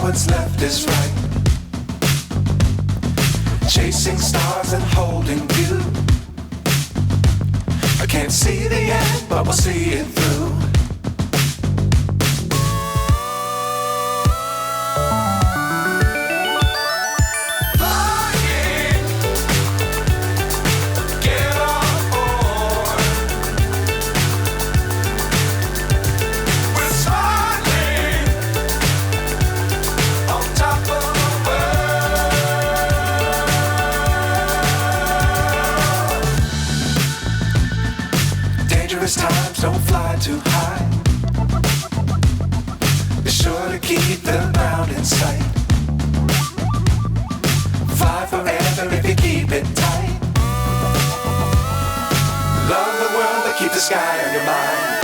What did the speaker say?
what's left is right. Chasing stars and holding you. I can't see the end, but we'll see it through. Times don't fly too high. Be sure to keep the ground in sight. Fly forever if you keep it tight. Love the world, but keep the sky on your mind.